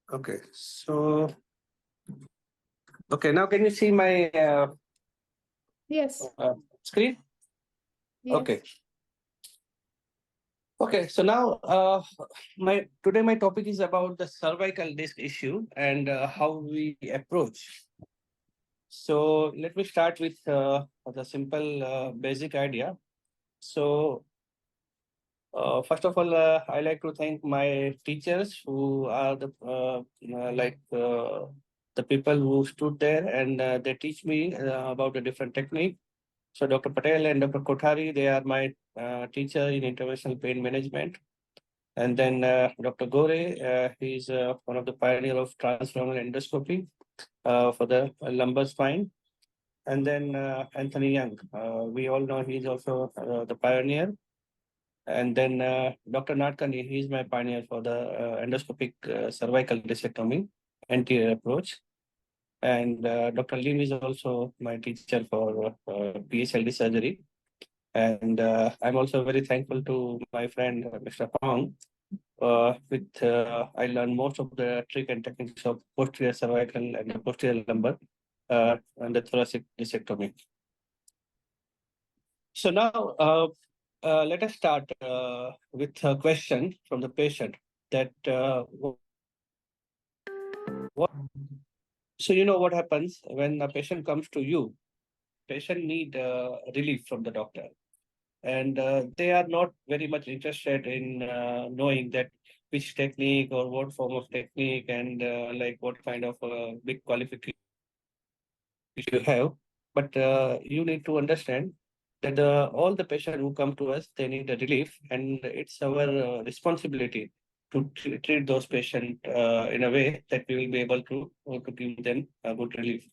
Okay, so okay, now can you see my Yes. screen? Yes. Okay. Okay, so now today my topic is about the cervical disc issue and how we approach. So let me start with the simple basic idea. So first of all, I like to thank my teachers who are the people who stood there and they teach me about the different technique. So Dr. Patel and Dr. Kothari, they are my teacher in interventional pain management. And then Dr. Gore, he is one of the pioneer of transfemoral endoscopy for the lumbar spine. And then Anthony Young, we all know he is also the pioneer. And then Dr. Nadkani, he is my pioneer for the endoscopic cervical discectomy, anterior approach. And Dr. Lim is also my teacher for PSLD surgery. And I'm also very thankful to my friend, Mr. Pong. I learned most of the trick and techniques of posterior cervical and the posterior lumbar and the thoracic discectomy. So now let us start with a question from the patient that what, so you know what happens when a patient comes to you, patient need relief from the doctor and they are not very much interested in knowing that which technique or what form of technique and like what kind of big qualification you have. But you need to understand that all the patients who come to us, they need a relief, and it's our responsibility to treat those patients in a way that we will be able to give them a good relief.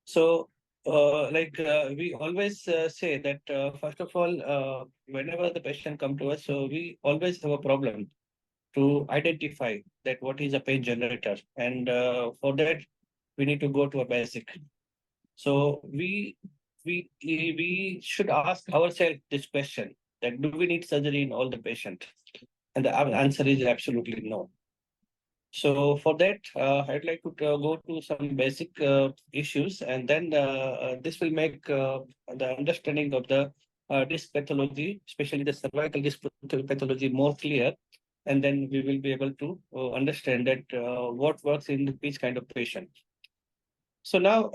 So, we always say that first of all, whenever the patient come to us, so we always have a problem to identify that what is a pain generator, and for that we need to go to a basic. So we should ask ourselves this question: that do we need surgery in all the patient? And the answer is absolutely no. So for that, I'd like to go to some basic issues, and then this will make the understanding of the disc pathology, especially the cervical disc pathology, more clear. And then we will be able to understand that what works in each kind of patient. So now,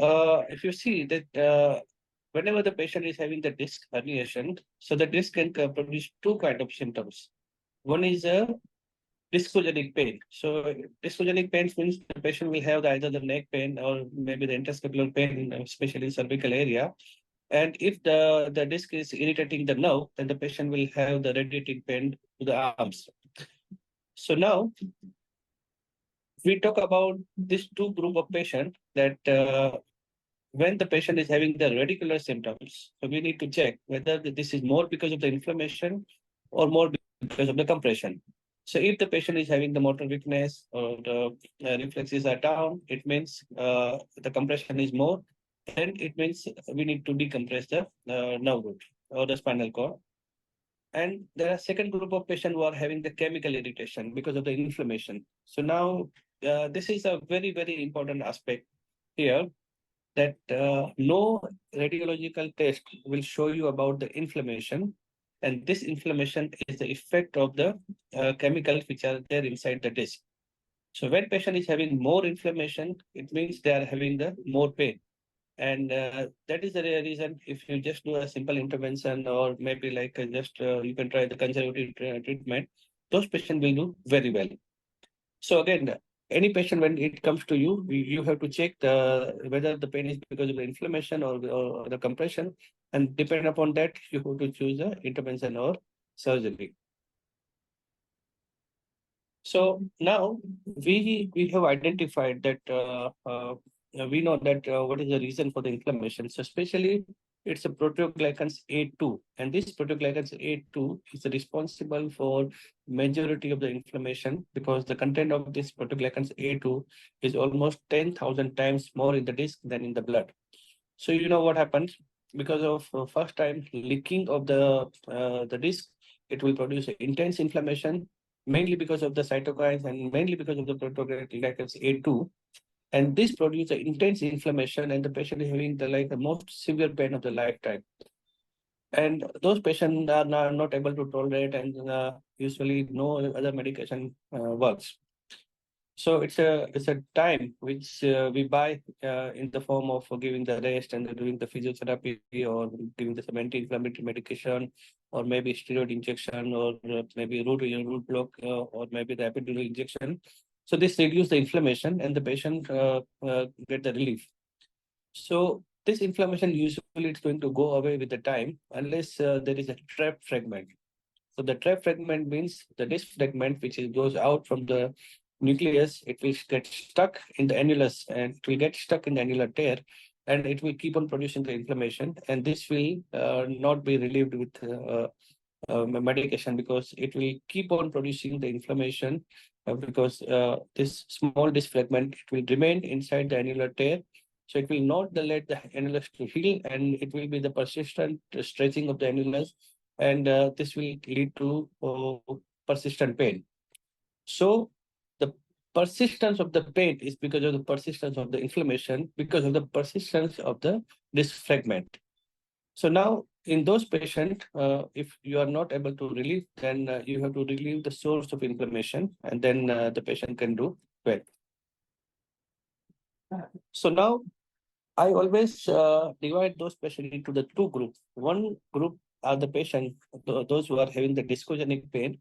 if you see that whenever the patient is having the disc herniation, so the disc can produce two kind of symptoms. One is a discogenic pain. So discogenic pain means the patient will have either the neck pain or maybe the interscapular pain, especially cervical area. And if the disc is irritating the nerve, then the patient will have the radiating pain to the arms. So now we talk about this two group of patient that when the patient is having the radicular symptoms, so we need to check whether this is more because of the inflammation or more because of the compression. So if the patient is having the motor weakness or the reflexes are down, it means the compression is more, and it means we need to decompress the nerve root or the spinal cord. And there are second group of patients who are having the chemical irritation because of the inflammation. So now this is a very, very important aspect here that no radiological test will show you about the inflammation. And this inflammation is the effect of the chemicals which are there inside the disc. So when patient is having more inflammation, it means they are having the more pain. And that is the reason if you just do a simple intervention or maybe like just you can try the conservative treatment, those patients will do very well. So again, any patient when it comes to you, you have to check whether the pain is because of the inflammation or the compression, and depending upon that, you have to choose the intervention or surgery. So now we have identified that we know that what is the reason for the inflammation. So especially it's a proteoglycans A2, and this proteoglycans A2 is responsible for majority of the inflammation because the content of this proteoglycans A2 is almost 10,000 times more in the disc than in the blood. So you know what happens because of first time leaking of the disc, it will produce intense inflammation, mainly because of the cytokines and mainly because of the proteoglycans A2. And this produces intense inflammation, and the patient is having the most severe pain of the lifetime. And those patients are not able to tolerate, and usually no other medication works. So it's a time which we buy in the form of giving the rest and doing the physiotherapy or giving the some anti-inflammatory medication, or maybe steroid injection, or maybe root block, or maybe the epidural injection. So this reduces the inflammation and the patient get the relief. So this inflammation usually it's going to go away with the time unless there is a trap fragment. So the trap fragment means the disc fragment which goes out from the nucleus, it will get stuck in the annulus and it will get stuck in the annular tear, and it will keep on producing the inflammation, and this will not be relieved with medication, because it will keep on producing the inflammation, because this small disc fragment it will remain inside the annular tear, so it will not let the annulus to heal, and it will be the persistent stretching of the annulus, and this will lead to persistent pain. So the persistence of the pain is because of the persistence of the inflammation, because of the persistence of the disc fragment. So now in those patients, if you are not able to relieve, then you have to relieve the source of inflammation, and then the patient can do well. So now I always divide those patients into the two groups. One group are the patients, those who are having the discogenic pain.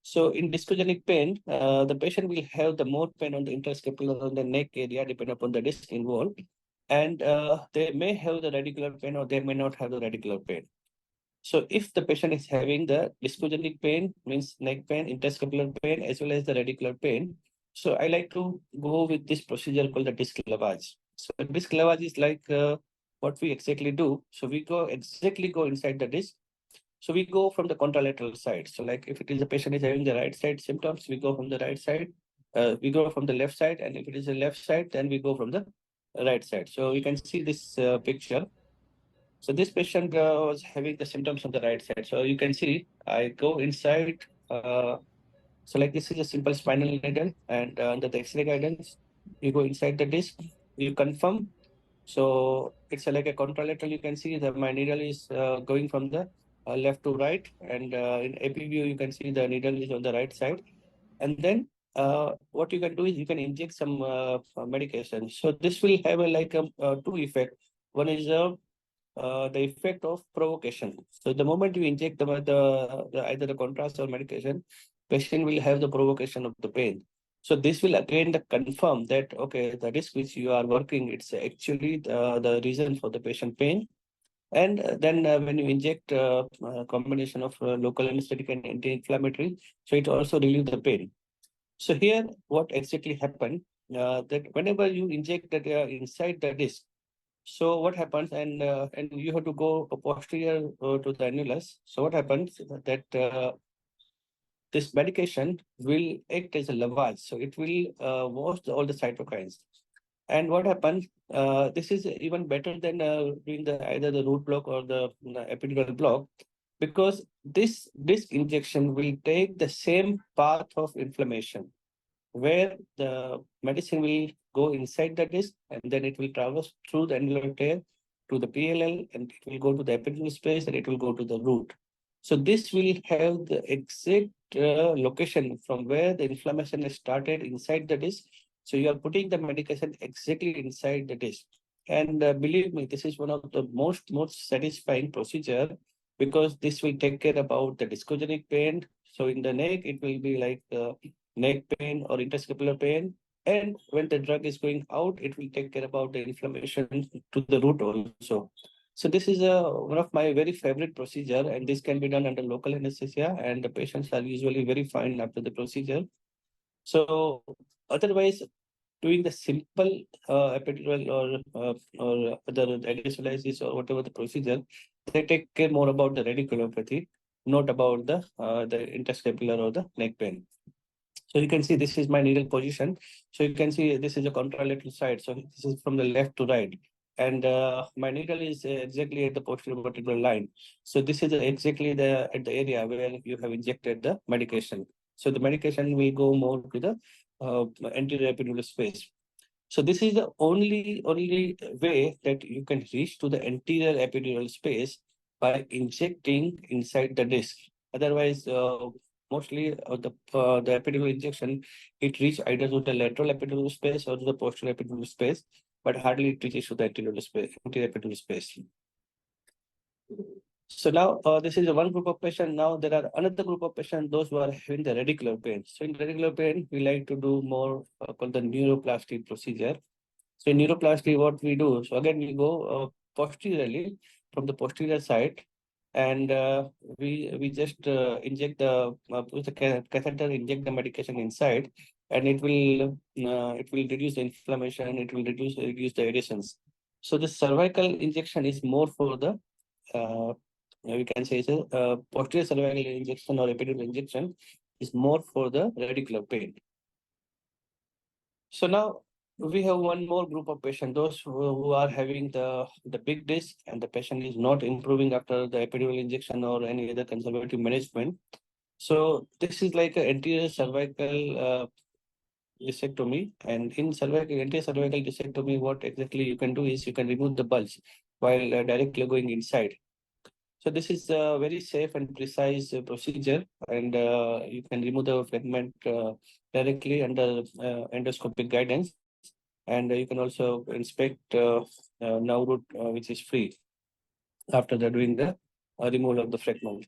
So in discogenic pain, the patient will have the more pain on the interscapular on the neck area, depending upon the disc involved. And they may have the radicular pain or they may not have the radicular pain. So if the patient is having the discogenic pain, means neck pain, interscapular pain, as well as the radicular pain, so I like to go with this procedure called the disc lavage. So disc lavage is like what we exactly do. So we exactly go inside the disc. So we go from the contralateral side. So like if it is a patient is having the right side symptoms, we go from the right side. We go from the left side, and if it is the left side, then we go from the right side. So you can see this picture. So this patient was having the symptoms on the right side. So you can see I go inside. So like this is a simple spinal needle, and under the X-ray guidance, you go inside the disc. You confirm. So it's like a contralateral. You can see that my needle is going from the left to right, and in AP view you can see the needle is on the right side. And then what you can do is you can inject some medication. So this will have a two effect. One is the effect of provocation. So the moment you inject the either the contrast or medication, patient will have the provocation of the pain. So this will again confirm that okay, the disc which you are working, it's actually the reason for the patient pain. And then when you inject a combination of local anesthetic and anti-inflammatory, so it also relieves the pain. So here, what exactly happened? That whenever you inject that inside the disc, so what happens, and you have to go posterior to the annulus. So what happens that this medication will act as a lavage. So it will wash all the cytokines. And what happens? This is even better than doing either the root block or the epidural block, because this injection will take the same path of inflammation, where the medicine will go inside the disc, and then it will traverse through the annular tear to the PLL, and it will go to the epidural space, and it will go to the root. So this will have the exact location from where the inflammation is started inside the disc. So you are putting the medication exactly inside the disc. And believe me, this is one of the most satisfying procedure, because this will take care about the discogenic pain. So in the neck, it will be like neck pain or interscapular pain. And when the drug is going out, it will take care about the inflammation to the root also. So this is one of my very favorite procedure, and this can be done under local anesthesia, and the patients are usually very fine after the procedure. So otherwise, doing the simple epidural or other adhesiolisis or whatever the procedure, they take care more about the radiculopathy, not about the interscapular or the neck pain. So you can see this is my needle position. So you can see this is a contralateral side. So this is from the left to right. And my needle is exactly at the posterior vertebral line. So this is exactly at the area where you have injected the medication. So the medication will go more to the anterior epidural space. So this is the only way that you can reach to the anterior epidural space by injecting inside the disc. Otherwise, mostly the epidural injection, it reach either to the lateral epidural space or to the posterior epidural space, but hardly it reaches to the anterior epidural space. So now this is one group of patients. Now there are another group of patients, those who are having the radicular pain. So in radicular pain, we like to do more called the neuroplasty procedure. So in neuroplasty, what we do, so again, we go posteriorly from the posterior side, and we just inject with the catheter, inject the medication inside, and it will reduce the inflammation, it will reduce the adhesions. So the cervical injection is more for the we can say it's a posterior cervical injection or epidural injection is more for the radicular pain. So now we have one more group of patients, those who are having the big disc and the patient is not improving after the epidural injection or any other conservative management. So this is like an anterior cervical discectomy. And in anterior cervical discectomy, what exactly you can do is you can remove the bulge while directly going inside. So this is a very safe and precise procedure, and you can remove the fragment directly under endoscopic guidance, and you can also inspect now root which is free after doing the removal of the fragment.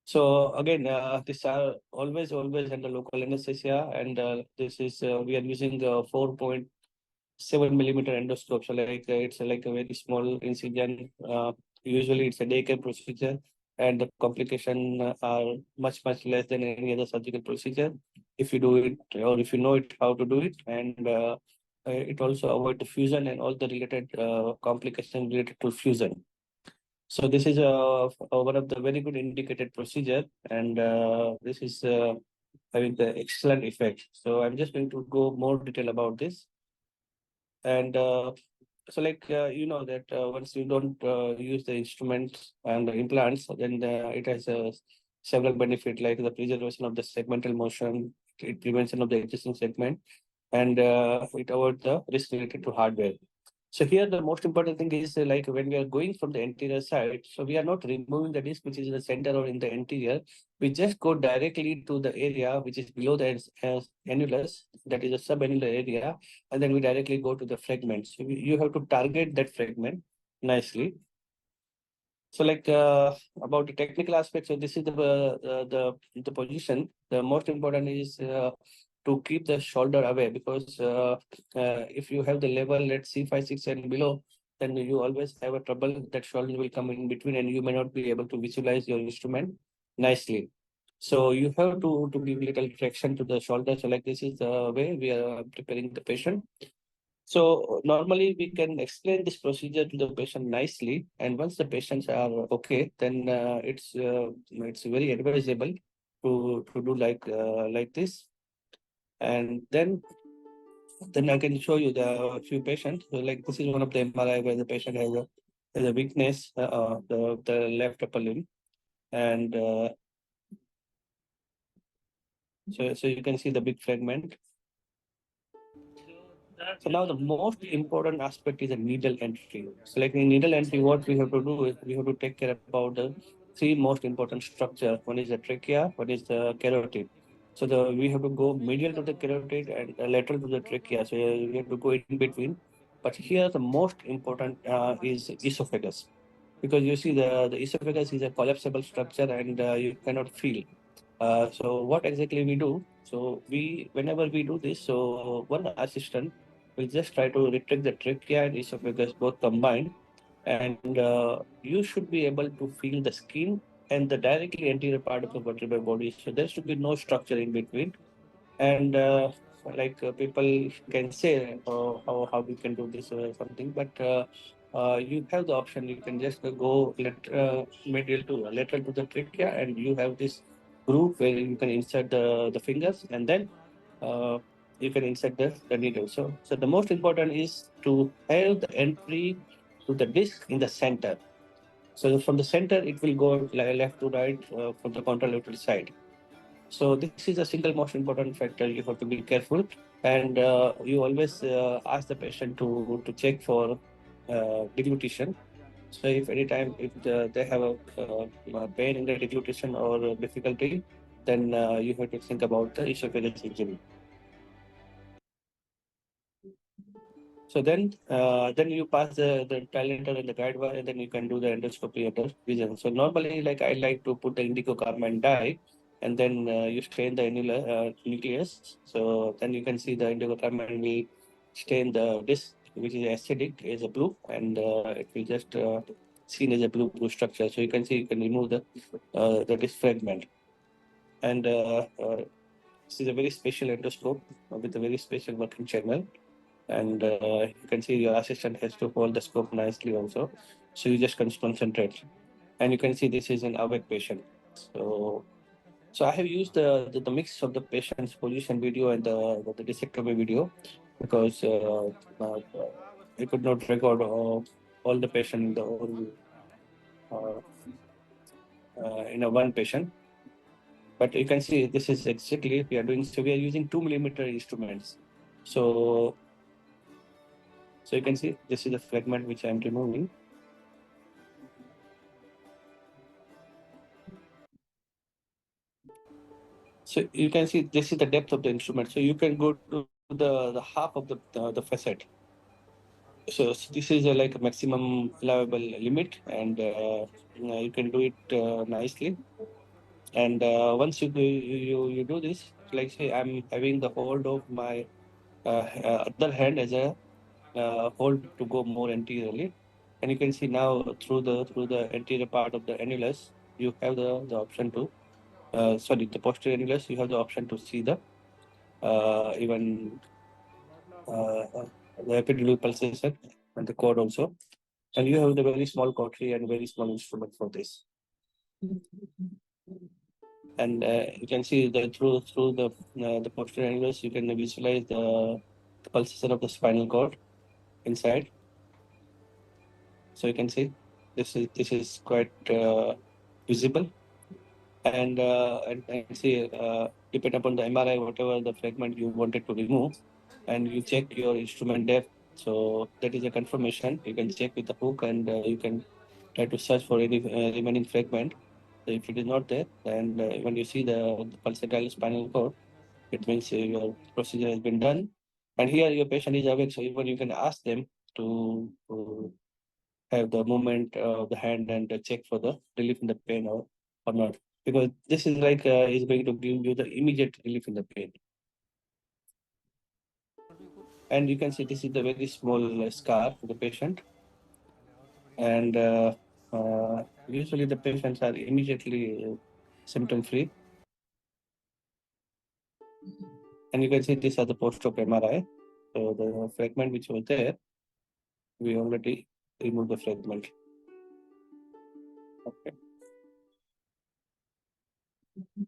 So again, these are always under local anesthesia, and this is we are using the 4.7 millimeter endoscope. So like it's like a very small incision. Usually it's a daycare procedure, and the complication are much less than any other surgical procedure if you do it or if you know it how to do it, and it also avoid the fusion and all the related complications related to fusion. So this is one of the very good indicated procedure, and this is having the excellent effect. So I'm just going to go more detail about this. And so like you know that once you don't use the instruments and the implants, then it has several benefits like the preservation of the segmental motion, it prevention of the existing segment, and it avoids the risk related to hardware. So here the most important thing is like when we are going from the anterior side, so we are not removing the disc which is in the center or in the anterior. We just go directly to the area which is below the annulus, that is a subannular area, and then we directly go to the fragment. So you have to target that fragment nicely. So like about the technical aspects, so this is the position. The most important is to keep the shoulder away, because if you have the level at C5, 6 and below, then you always have a trouble that shoulder will come in between and you may not be able to visualize your instrument nicely. So you have to give little traction to the shoulder. So like this is the way we are preparing the patient. So normally we can explain this procedure to the patient nicely, and once the patients are okay, then it's very advisable to do like this, and then I can show you the few patients. So like this is one of the MRI where the patient has a weakness the left upper limb, and so you can see the big fragment. So now the most important aspect is a needle entry. So like in needle entry, what we have to do is we have to take care about the three most important structure. One is the trachea, one is the carotid. So we have to go medial to the carotid and lateral to the trachea. So we have to go in between. But here the most important is esophagus, because you see the esophagus is a collapsible structure and you cannot feel. So what exactly we do? So whenever we do this, so one assistant will just try to retract the trachea and esophagus both combined, and you should be able to feel the skin and the directly anterior part of the vertebral body. So there should be no structure in between. And people can say how we can do this or something, but you have the option. You can just go medial to lateral to the trachea, and you have this groove where you can insert the fingers, and then you can insert the needle. So the most important is to have the entry to the disc in the center. So from the center, it will go left to right from the contralateral side. So this is a single most important factor. You have to be careful, and you always ask the patient to check for deglutition. So if anytime if they have a pain in the deglutition or difficulty, then you have to think about the esophagus injury. So then you pass the talenter and the guide wire, and then you can do the endoscopy under vision. So normally, like I like to put the indigo carbamide dye, and then you stain the nucleus. So then you can see the indigo carbamide will stain the disc, which is acidic, is a blue, and it will just seen as a blue structure. So you can see you can remove the disc fragment, and this is a very special endoscope with a very special working channel, and you can see your assistant has to hold the scope nicely also, so you just can concentrate, and you can see this is an awake patient. So I have used the mix of the patient's position video and the dissectomy video, because uh, I could not record all the patient in the whole uh, in a one patient. But you can see this is exactly we are doing. So we are using 2 millimeter instruments. So you can see this is the fragment which I am removing. So you can see this is the depth of the instrument. So you can go to the half of the facet. So this is like a maximum allowable limit, and you can do it nicely. And once you do this, like say I'm having the hold of my other hand as a hold to go more anteriorly, and you can see now through the anterior part of the annulus, you have the option to sorry, the posterior annulus, you have the option to see the even the epidural pulsation and the cord also. And you have the very small cautery and very small instrument for this. And you can see that through the posterior annulus, you can visualize the pulsation of the spinal cord inside. So you can see this is quite visible, and see depend upon the MRI, whatever the fragment you wanted to remove, and you check your instrument depth. So that is a confirmation. You can check with the hook, and you can try to search for any remaining fragment. So if it is not there, then when you see the pulsatile spinal cord, it means your procedure has been done. And here your patient is awake, so even you can ask them to have the movement of the hand and check for the relief in the pain or not. Because this is like is going to give you the immediate relief in the pain. And you can see this is the very small scar for the patient. And usually the patients are immediately symptom free. And you can see these are the post-op MRI. So the fragment which was there, we already removed the fragment. Okay.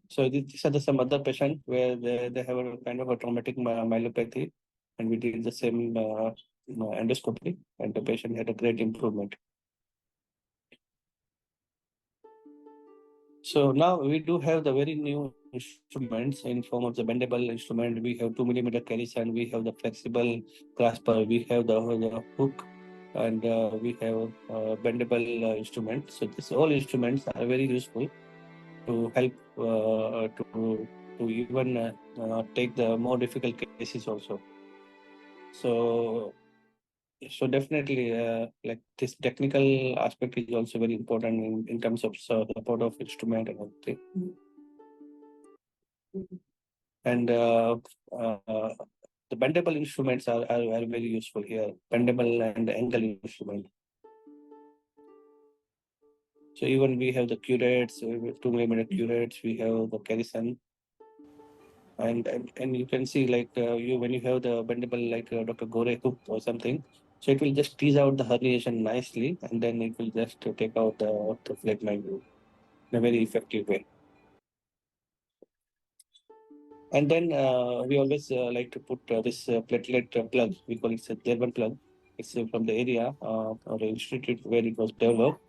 So these are some other patient where they have a kind of a traumatic myelopathy, and we did the same endoscopy, and the patient had a great improvement. So now we do have the very new instruments in form of the bendable instrument. We have 2 millimeter Carison, we have the flexible grasper, we have the hook, and we have bendable instrument. So these all instruments are very useful to help to even take the more difficult cases also. So definitely like this technical aspect is also very important in terms of support of instrument and everything. And the bendable instruments are very useful here, bendable and angle instrument. So even we have the curates, 2 millimeter curates, we have the Carison, and you can see like you when you have the bendable like Dr. Gore hook or something, so it will just tease out the herniation nicely, and then it will just take out the fragment in a very effective way. And then we always like to put this platelet plug. We call it a German plug. It's from the area or the institute where it was developed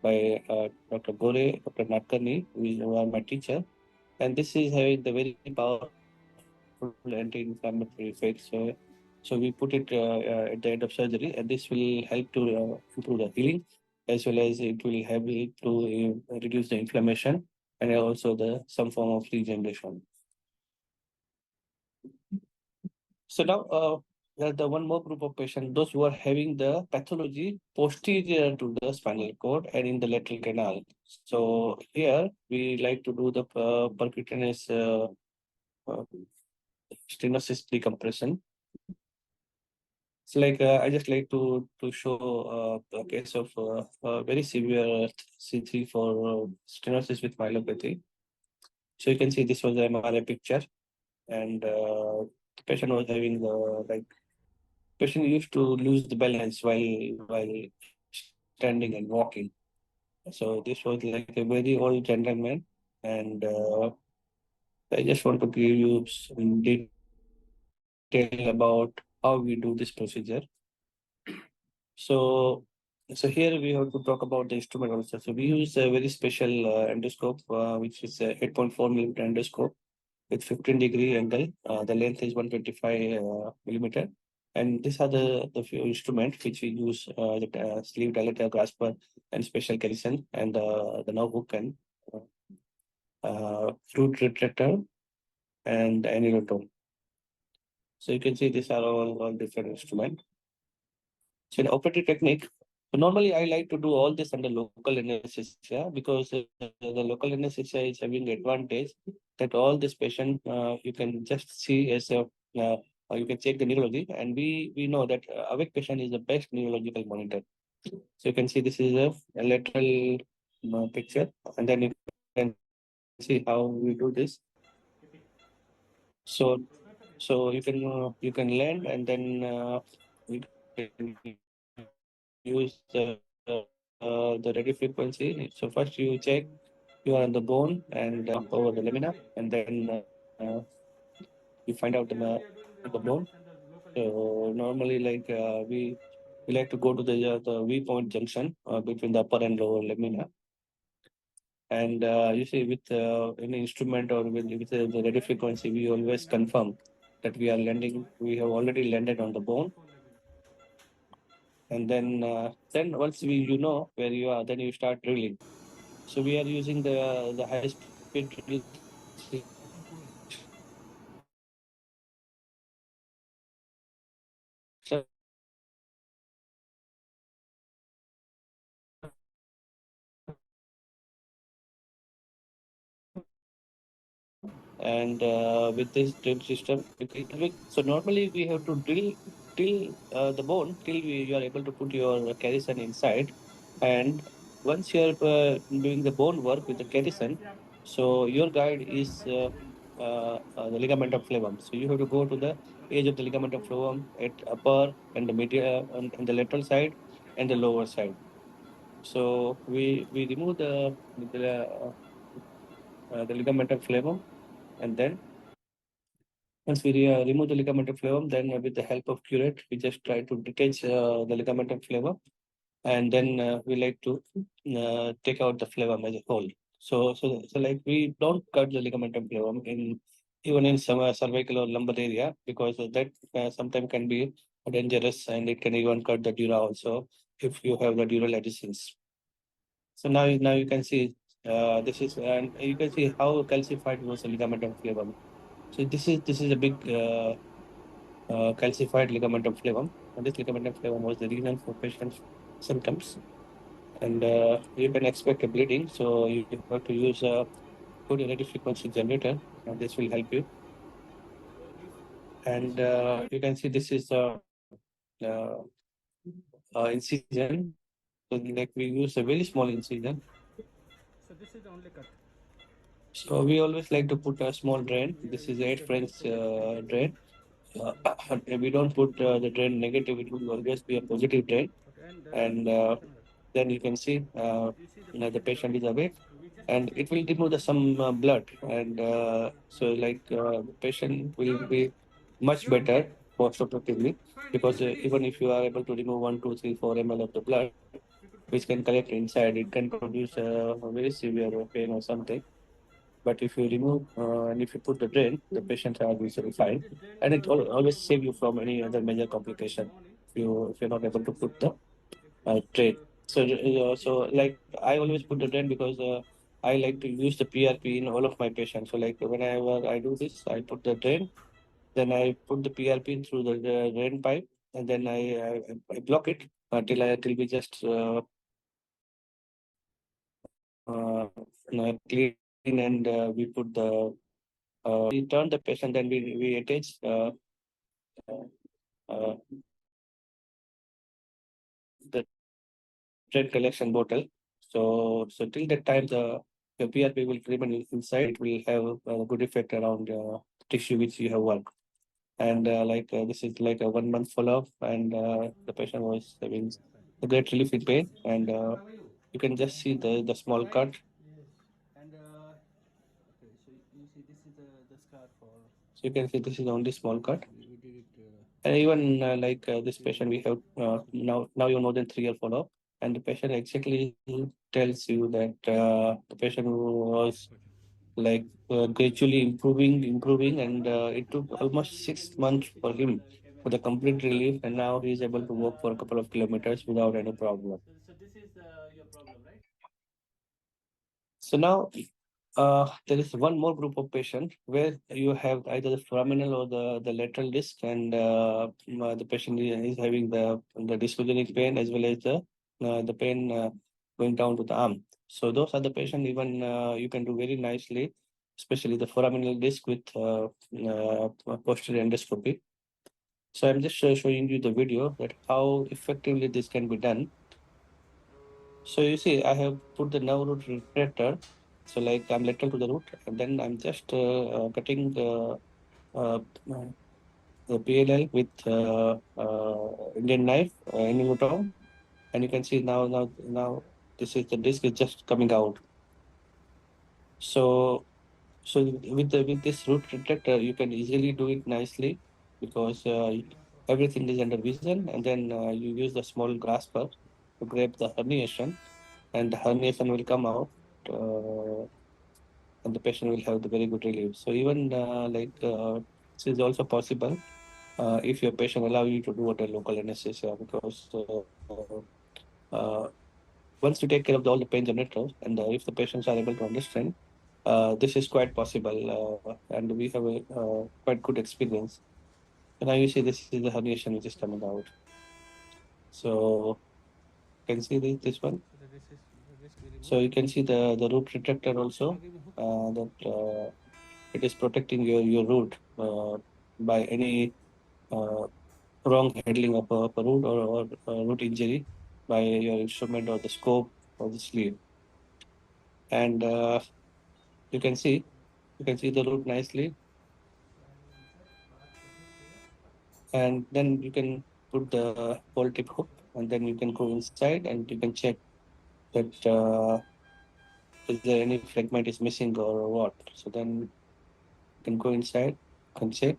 by Dr. Gore, Dr. Nadkarni, who are my teacher. and this is having the very powerful anti-inflammatory effect. So we put it at the end of surgery, and this will help to improve the healing, as well as it will help it to reduce the inflammation and also the some form of regeneration. So now there's the one more group of patients, those who are having the pathology posterior to the spinal cord and in the lateral canal. So here we like to do the percutaneous uh, stenosis decompression. It's like I just like to show a case of very severe C3 for stenosis with myelopathy. So you can see this was the MRI picture, and the patient was having the like patient used to lose the balance while standing and walking. So this was like a very old gentleman, and I just want to give you some detail about how we do this procedure. So, so here we have to talk about the instrument also. So we use a very special endoscope, which is a 8.4 millimeter endoscope with 15-degree angle. The length is 125 millimeter. And these are the few instruments which we use, the sleeve dilator, grasper, and special Carison, and the nerve hook and fluid retractor and annulotome. So you can see these are all different instruments. So in operative technique, so normally I like to do all this under local anesthesia because the local anesthesia is having advantage that all this patient you can just see as a you can check the neurology, and we know that awake patient is the best neurological monitor. So you can see this is a lateral picture, and then you can see how we do this. So you can land, and then you can use the radio frequency. So first you check you are on the bone and over the lamina, and then you find out the bone. So normally, like we like to go to the V point junction between the upper and lower lamina. And you see, with any instrument or with the radio frequency, we always confirm that we are landing. We have already landed on the bone, and then once you know where you are, then you start drilling. So we are using the high speed drill system, and with this drill system, so normally we have to drill till the bone till you are able to put your Carison inside, and once you are doing the bone work with the Carison, so your guide is the ligament of flavum. So you have to go to the edge of the ligament of flavum at upper and the medial and the lateral side and the lower side. So we remove the ligament of flavum, and then once we remove the ligament of flavum, then with the help of curette, we just try to detach the ligament of flavum, and then we like to take out the flavum as a whole. So like we don't cut the ligament of flavum in even in some cervical or lumbar area, because that sometimes can be dangerous, and it can even cut the dura also if you have the dural adhesions. So now you can see this is, and you can see how calcified was the ligament of flavum. So this is a big calcified ligament of flavum, and this ligament of flavum was the reason for patient's symptoms. And you can expect a bleeding, so you have to use a good radio frequency generator, and this will help you. And you can see this is uh, incision. So like we use a very small incision. So this is the only cut. So we always like to put a small drain. This is 8 French drain. We don't put the drain negative. It will always be a positive drain. Okay, and And then you can see the patient is awake, and it will remove some blood. And so like the patient will be much better post-operatively, because even if you are able to remove 1, 2, 3, 4 ml of the blood, which can collect inside, it can produce a very severe pain or something. But if you remove and if you put the drain, the patient are usually fine, and it always save you from any other major complication. If you're not able to put the drain. So like I always put the drain because I like to use the PRP in all of my patients. So like whenever I do this, I put the drain, then I put the PRP through the drain pipe, and then I block it till we just clean, and we put the we turn the patient, then we attach uh, the drain collection bottle. So till that time the PRP will remain inside. It will have a good effect around tissue which you have worked. And this is like a 1 month follow-up, and the patient was having a great relief in pain, and you can just see the small cut. Yes. And okay, so you see this is the scar for So you can see this is only small cut. we did it. And even this patient, we have now you more than 3 year follow-up, and the patient exactly tells you that the patient was like gradually improving, and it took almost 6 months for him for the complete relief, and now he is able to walk for a couple of kilometers without any problem. So this is your problem, right? So now there is one more group of patients where you have either the foraminal or the lateral disc, and the patient is having the discogenic pain as well as the pain going down to the arm. So those are the patients even you can do very nicely, especially the foraminal disc with posterior endoscopy. So I'm just showing you the video that how effectively this can be done. So you see, I have put the nerve root retractor. So like I'm lateral to the root, and then I'm just cutting uh, the PLL with Indian knife, Indian tong, and you can see now this is the disc is just coming out. So with this root retractor, you can easily do it nicely because everything is under vision, and then you use the small grasper to grab the herniation, and the herniation will come out, uh, and the patient will have the very good relief. So even this is also possible if your patient allow you to do a local anesthesia, because uh, once you take care of all the pain generators, and if the patients are able to understand, this is quite possible, and we have a quite good experience. And now you see this is the herniation which is coming out. So you can see this one. So this we remove. So you can see the root retractor also, that it is protecting your root by any uh, wrong handling of a root, or root injury by your instrument or the scope or the sleeve. And you can see you can see the root nicely, and then you can put the whole tip hook, and then you can go inside and you can check that is there any fragment is missing or what. So then you can go inside and check.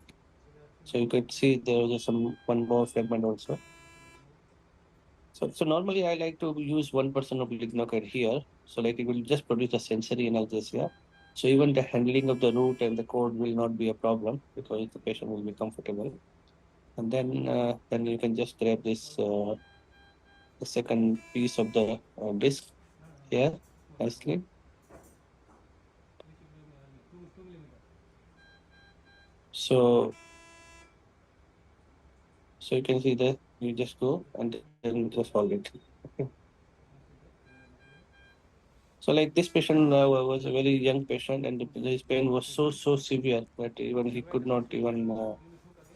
So you could see there is some one more fragment also. So normally I like to use 1% of lignocaine here. So like it will just produce a sensory analgesia. So even the handling of the root and the cord will not be a problem because the patient will be comfortable. And then you can just grab this the second piece of the disc here nicely. So so you can see that you just go and then just hold it. Okay. So like this patient was a very young patient, and his pain was so severe that even he could not even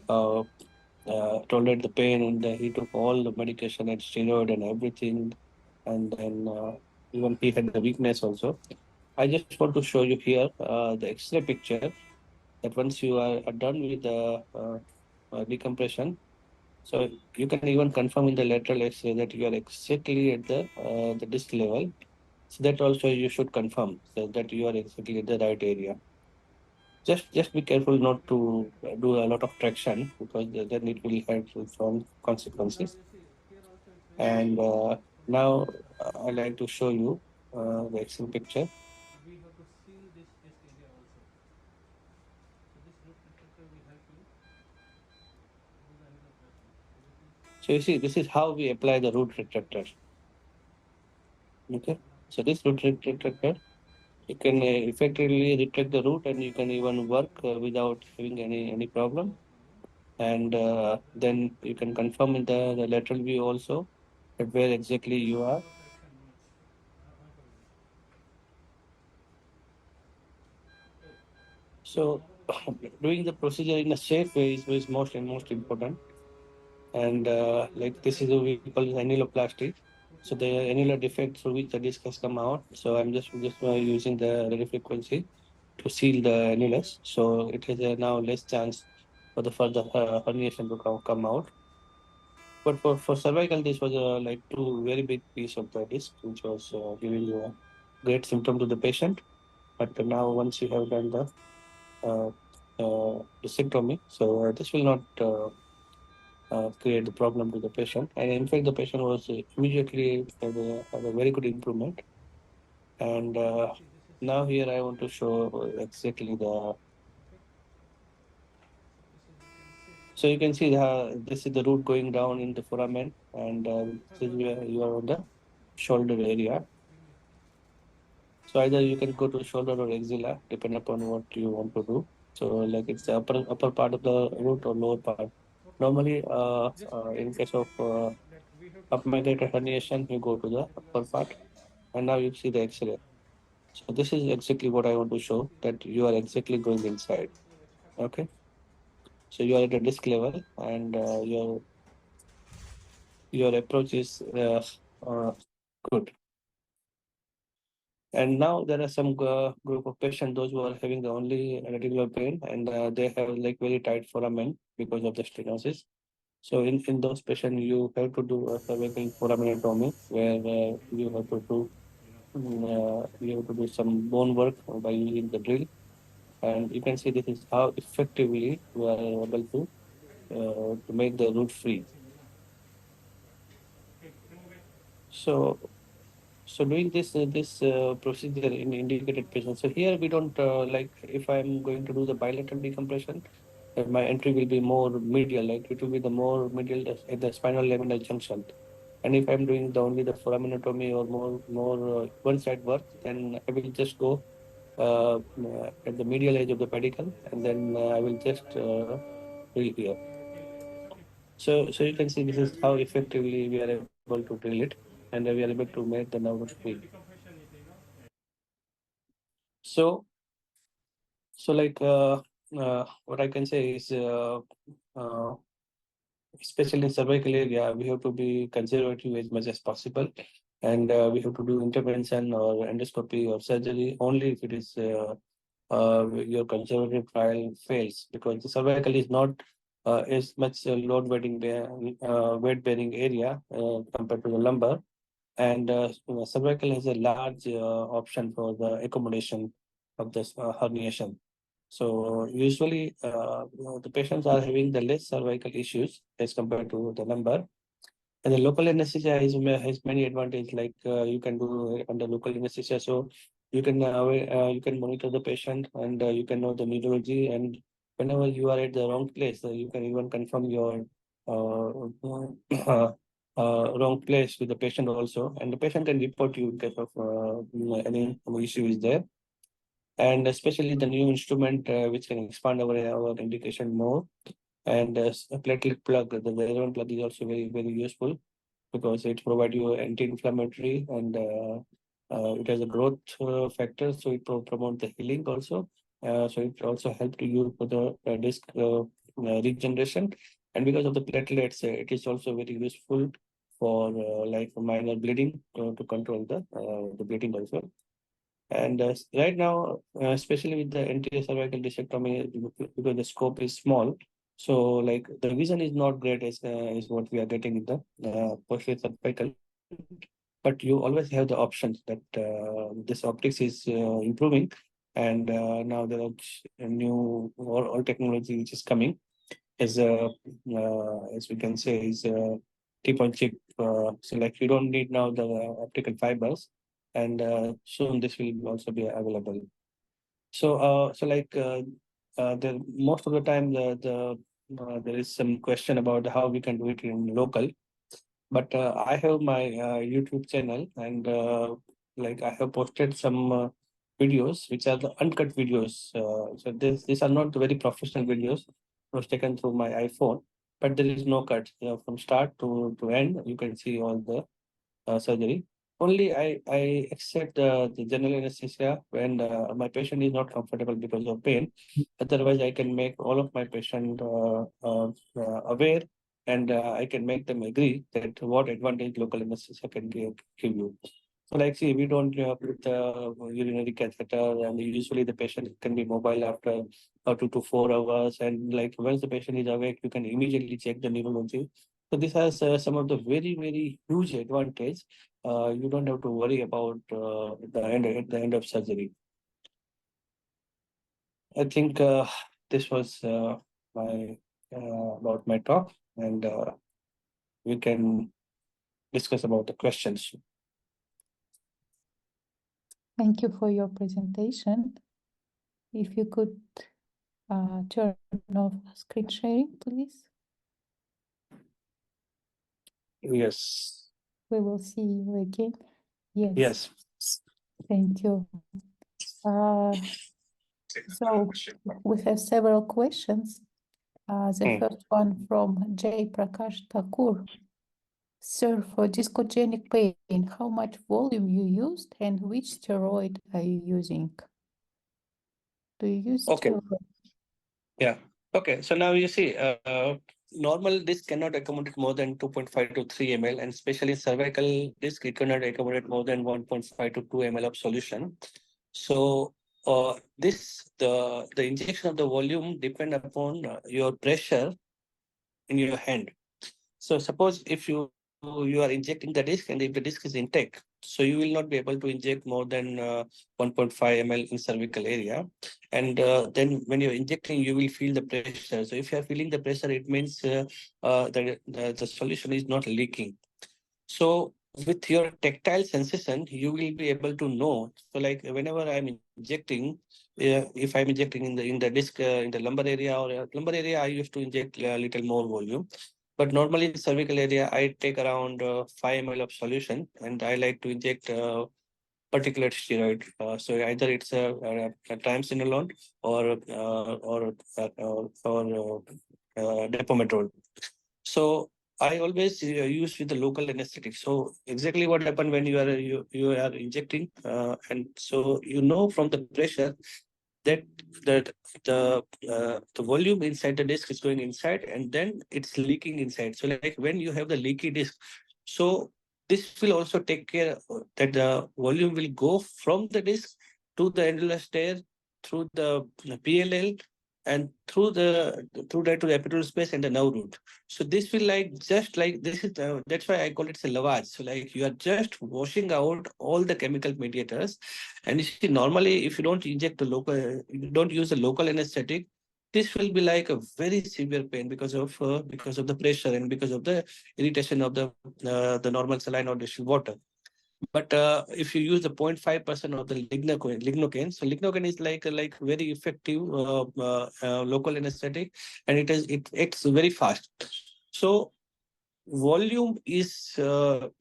uh, tolerate the pain, and he took all the medication and steroid and everything, and then even he had the weakness also. I just want to show you here the X-ray picture that once you are done with the decompression, so you can even confirm in the lateral X-ray that you are exactly at the disc level. So that also you should confirm so that you are exactly at the right area. Just be careful not to do a lot of traction because then it will have some consequences. And now I like to show you the Excel picture. We have to seal this area So you see, this is how we apply the root retractor. Okay, so this root retractor, you can effectively retract the root, and you can even work without having any problem. And then you can confirm in the lateral view also that where exactly you are. So doing the procedure in a safe way is most important. And like this is what we call annuloplasty. So the annular defect through which the disc has come out. So I'm just using the radio frequency to seal the annulus. So it has now less chance for the further herniation to come out. But for cervical, this was like two very big piece of the disc, which was giving you a great symptom to the patient. But now once you have done uh, discectomy, so this will not create the problem to the patient. And in fact, the patient was immediately had a very good improvement. And now here I want to show exactly the. So you can see this is the root going down in the foramen, and this is where you are on the shoulder area. So either you can go to shoulder or axilla, depending upon what you want to do. So like it's the upper part of the root or lower part. Normally, in case of upmigrated herniation, you go to the upper part, and now you see the X-ray. So this is exactly what I want to show, that you are exactly going inside. Okay, so you are at a disc level, and your approach is good. And now there are some group of patients, those who are having the only radicular pain, and they have like very tight foramen because of the stenosis. So in those patients, you have to do a cervical foramenotomy, where you have to do some bone work by using the drill. And you can see this is how effectively we are able to make the root free. So so doing this procedure in indicated patients. So here we don't like if I'm going to do the bilateral decompression, my entry will be more medial, like it will be the more medial at the spinal laminar junction. And if I'm doing the only the foramenotomy or more one side work, then I will just go at the medial edge of the pedicle, and then I will just drill here. So you can see this is how effectively we are able to drill it, and we are able to make the nerve free. So so like what I can say is uh, especially in cervical area, we have to be conservative as much as possible, and we have to do intervention or endoscopy or surgery only if it is your conservative trial fails, because the cervical is not as much weight bearing area compared to the lumbar, and cervical has a large option for the accommodation of this herniation. So usually the patients are having the less cervical issues as compared to the lumbar. And the local anesthesia has many advantages, like you can do under local anesthesia. So you can monitor the patient, and you can know the neurology, and whenever you are at the wrong place, you can even confirm your wrong place with the patient also, and the patient can report you in case of any issue is there. And especially the new instrument which can expand our indication more, and a platelet plug, the relevant plug is also very useful, because it provides you anti-inflammatory, and it has a growth factor, so it promote the healing also. So it also help to you for the disc regeneration, and because of the platelets, it is also very useful for like minor bleeding to control the bleeding also. And right now, especially with the anterior cervical discectomy, because the scope is small, so like the vision is not great as is what we are getting in the posterior cervical. But you always have the options that this optics is improving, and now there are new all technology which is coming as we can say is tip on chip. So like you don't need now the optical fibers, and soon this will also be available. So like the most of the time there is some question about how we can do it in local. But I have my YouTube channel, and like I have posted some videos which are the uncut videos. So these are not very professional videos. It was taken through my iPhone, but there is no cut. From start to end, you can see all the surgery. Only I accept the general anesthesia when my patient is not comfortable because of pain. Otherwise, I can make all of my patient aware, and I can make them agree that what advantage local anesthesia can give you. So like, see, we don't put the urinary catheter, and usually the patient can be mobile after 2 to 4 hours. And like once the patient is awake, you can immediately check the neurology. So this has some of the very huge advantage. You don't have to worry about at the end of surgery. I think this was my about my talk, and we can discuss about the questions. Thank you for your presentation. If you could turn off screen sharing, please. Yes. We will see you again. Yes. Yes. Thank you. So we have several questions. The first one from Jay Prakash Thakur. Sir, for discogenic pain, how much volume you used and which steroid are you using? Do you use Okay. steroid? Yeah. Okay. So now you see, normal disc cannot accommodate more than 2.5 to 3 ml, and especially cervical disc, it cannot accommodate more than 1.5 to 2 ml of solution. So the injection of the volume depend upon your pressure in your hand. So suppose if you are injecting the disc, and if the disc is intact, so you will not be able to inject more than 1.5 ml in cervical area. And then when you're injecting, you will feel the pressure. So if you are feeling the pressure, it means that the solution is not leaking. So with your tactile sensation, you will be able to know. So like whenever I'm injecting, if I'm injecting in the disc in the lumbar area or lumbar area, I used to inject a little more volume. But normally in cervical area, I take around 5 ml of solution, and I like to inject particulate steroid. So either it's a triamcinolone or depomedrol. So I always use with the local anesthetic. So exactly what happened when you are injecting, and so you know from the pressure that that the volume inside the disc is going inside, and then it's leaking inside. So like when you have the leaky disc, so this will also take care that the volume will go from the disc to the annular stair through the PLL and through that to the epidural space and the nerve root. So this will like just like this is that's why I call it a lavage. So like you are just washing out all the chemical mediators. And you see, normally if you don't inject the local, you don't use the local anesthetic, this will be like a very severe pain because of the pressure and because of the irritation of the normal saline or distilled water. But if you use the 0.5% of the lignocaine, so lignocaine is like very effective local anesthetic, and it acts very fast. So volume is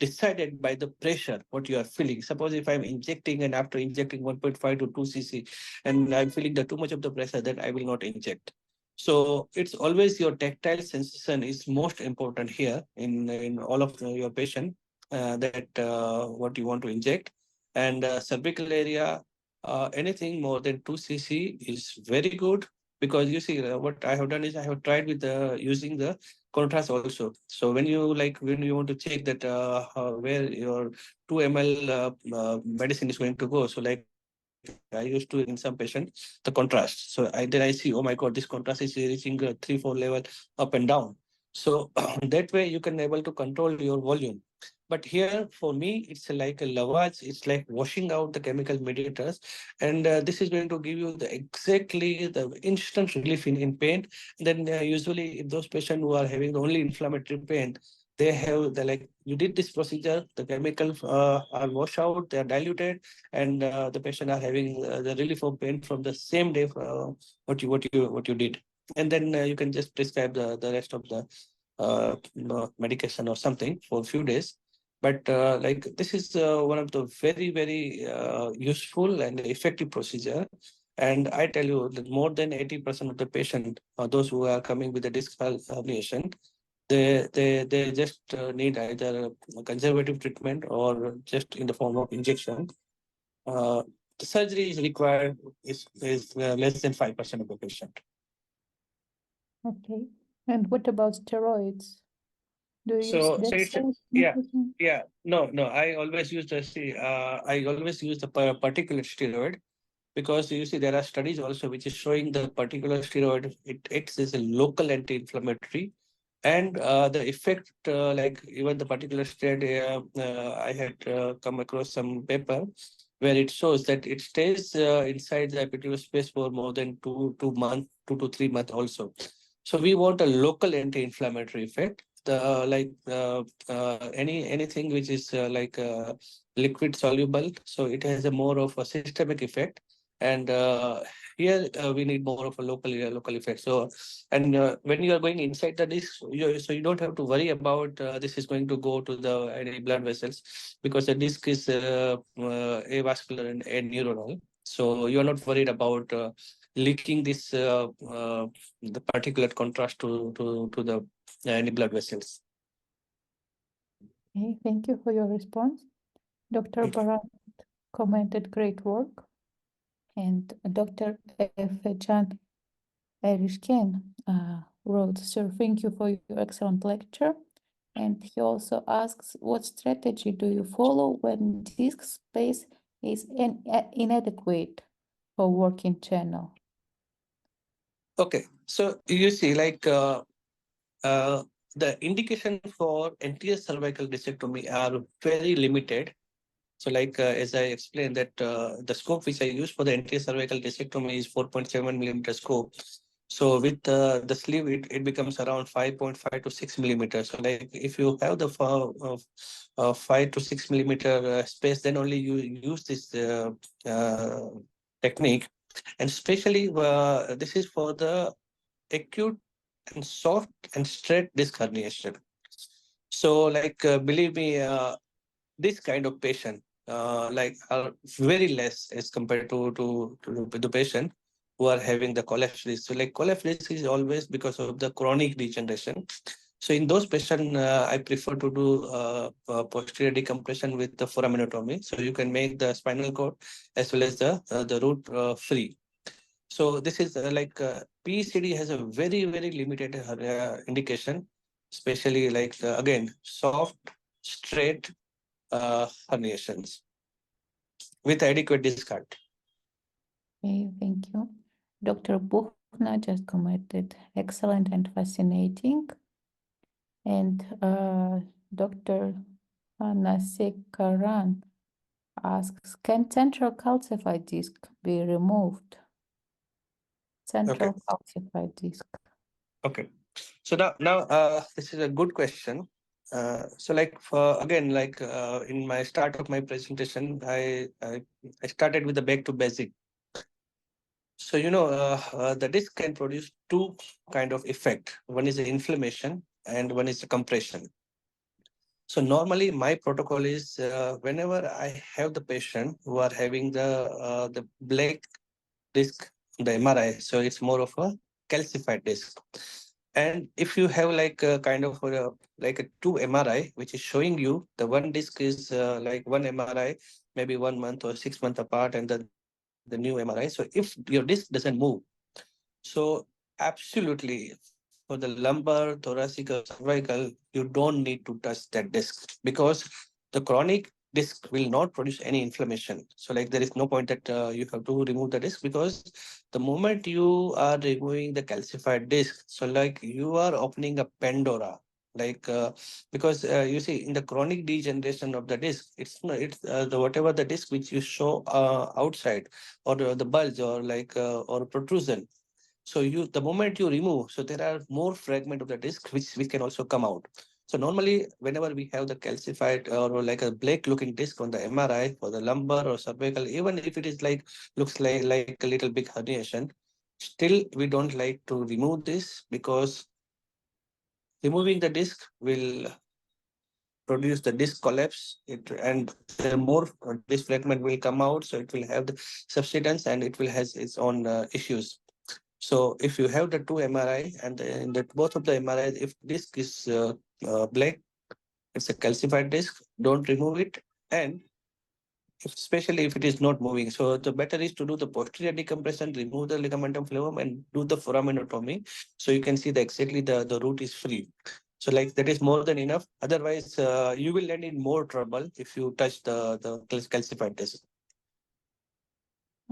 decided by the pressure what you are feeling. Suppose if I'm injecting, and after injecting 1.5 to 2 cc, and I'm feeling the too much of the pressure, then I will not inject. So it's always your tactile sensation is most important here in all of your patient, that what you want to inject. And cervical area, anything more than 2 cc is very good, because you see what I have done is I have tried with using the contrast also. So when you want to check that where your 2 ml medicine is going to go, so like I used to in some patient the contrast. So then I see, oh my god, this contrast is reaching 3-4 level up and down. So that way you can able to control your volume. But here for me, it's like a lavage. It's like washing out the chemical mediators, and this is going to give you the exactly the instant relief in pain. Then usually, if those patients who are having only inflammatory pain, they have the like you did this procedure, the chemicals are washed out, they are diluted, and the patient are having the relief of pain from the same day what you did. and then you can just prescribe the rest of the medication or something for a few days. But like this is one of the very useful and effective procedure. And I tell you that more than 80% of the patient, those who are coming with a disc herniation, they just need either a conservative treatment or just in the form of injection. The surgery is required is less than 5% of the patient. Okay. And what about steroids? Do you use So it's DEXA? yeah, no. I always use the particular steroid, because you see there are studies also which is showing the particular steroid it acts as a local anti-inflammatory, and the effect like even the particular steroid I had come across some paper where it shows that it stays inside the epithelial space for more than 2 months, 2 to 3 months also. So we want a local anti-inflammatory effect. The like anything which is liquid soluble, so it has a more of a systemic effect, and here we need more of a local effect. So, and when you are going inside the disc, so you don't have to worry about this is going to go to the any blood vessels, because the disc is avascular and neuronal. So you are not worried about leaking this the particulate contrast to the any blood vessels. Okay, thank you for your response. Dr. Barat commented great work. And Dr. F. Can Erishken wrote, Sir, thank you for your excellent lecture. And he also asks, what strategy do you follow when disk space is inadequate for working channel? Okay, so you see, like the indication for anterior cervical discectomy are very limited. So, like as I explained, that the scope which I use for the anterior cervical discectomy is 4.7 millimeter scope. So with the sleeve, it becomes around 5.5 to 6 millimeters. So like if you have the 5 to 6 millimeter space, then only you use this technique. And especially this is for the acute and soft and straight disc herniation. So like believe me, this kind of patient like are very less as compared to the patient who are having the collapse risk. So like collapse risk is always because of the chronic degeneration. So in those patients, I prefer to do posterior decompression with the foraminotomy. So you can make the spinal cord as well as the root free. So this is PCD has a very limited indication, especially like again soft, straight herniations with adequate disc height. Okay, thank you. Dr. Buchna just commented, excellent and fascinating. And Dr. Nasekaran asks, can central calcified disc be removed? Central calcified disc. Okay. So now this is a good question. So like for again, like in my start of my presentation, I started with the back to basic. So the disc can produce two kind of effect. One is the inflammation and one is the compression. So normally my protocol is whenever I have the patient who are having the black disc, the MRI, so it's more of a calcified disc. And if you have like a kind of like a two MRI, which is showing you the one disc is like one MRI, maybe 1 month or 6 months apart, and the new MRI. So if your disc doesn't move, so absolutely for the lumbar, thoracic, or cervical, you don't need to touch that disc, because the chronic disc will not produce any inflammation. So like there is no point that you have to remove the disc, because the moment you are removing the calcified disc, so like you are opening a Pandora. Like because you see in the chronic degeneration of the disc, it's the whatever the disc which you show outside, or the bulge, or like or protrusion. So the moment you remove, so there are more fragment of the disc which can also come out. So normally, whenever we have the calcified or like a black looking disc on the MRI for the lumbar or cervical, even if it is like looks like a little big herniation, Still, we don't like to remove this because removing the disc will produce the disc collapse. And the more this fragment will come out, so it will have the subsidence and it will has its own issues. So if you have the two MRI and in the both of the MRI, if disc is black, it's a calcified disc, don't remove it. And especially if it is not moving. So the better is to do the posterior decompression, remove the ligamentum flavum and do the foraminotomy. So you can see that exactly the root is free. So like that is more than enough. Otherwise, you will end in more trouble if you touch the calcified disc.